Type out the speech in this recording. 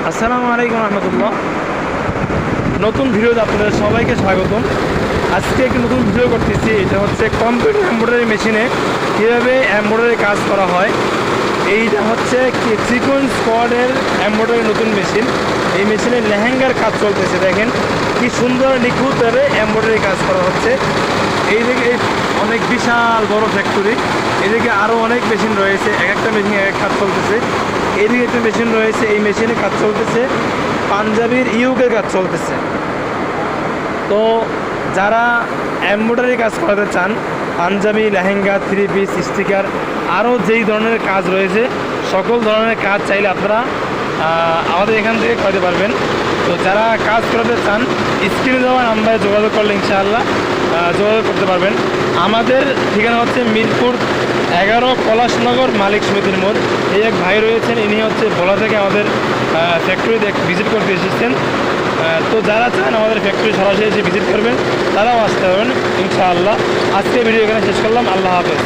আসসালামু আলাইকুম রহমতুল্লাহ। নতুন ভিডিওতে আপনাদের সবাইকে স্বাগতম। আজকে একটি নতুন ভিডিও করতেছি। এটা হচ্ছে কম্পিউটার এমব্রয়ডারি মেশিনে কীভাবে এমব্রয়ডারি কাজ করা হয়। এইটা হচ্ছে সিকোয়েন্স স্কোয়াডের এমব্রয়ডারি নতুন মেশিন। এই মেশিনে লেহেঙ্গার কাজ চলতেছে। দেখেন কি সুন্দর নিখুঁতভাবে এমব্রয়ডারি কাজ করা হচ্ছে। এইদিকে অনেক বিশাল বড় ফ্যাক্টরি, এদিকে আরও অনেক মেশিন রয়েছে, এক একটা মেশিনে এক কাজ চলতেছে। এদিকে একটা মেশিন রয়েছে, এই মেশিনে কাজ চলতেছে পাঞ্জাবির ইউকের কাজ চলতেছে। তো যারা এমব্রয়ডারি কাজ করাতে চান, Punjabi, lehenga, three piece, sticker, আরও যেই ধরনের কাজ রয়েছে সকল ধরনের কাজ চাইলে আপনারা আমাদের এখান থেকে করাতে পারবেন। তো যারা কাজ করাতে চান স্ক্রিনে দেওয়া নাম্বারে যোগাযোগ করলে ইনশাআল্লাহ যোগাযোগ করতে পারবেন। আমাদের ঠিকানা হচ্ছে মিরপুর 11 পলাশনগর মালিক সমিতির মোড়। এই এক ভাই রয়েছেন, ইনি হচ্ছে ভোলা থেকে আমাদের ফ্যাক্টরি ভিজিট করতে এসেছেন। তো যারা চান আমাদের ফ্যাক্টরি সরাসরি এসে ভিজিট করবেন তারাও আসতে পারবেন ইনশাআল্লাহ। আজকে ভিডিও এখানে শেষ করলাম। আল্লাহ হাফেজ।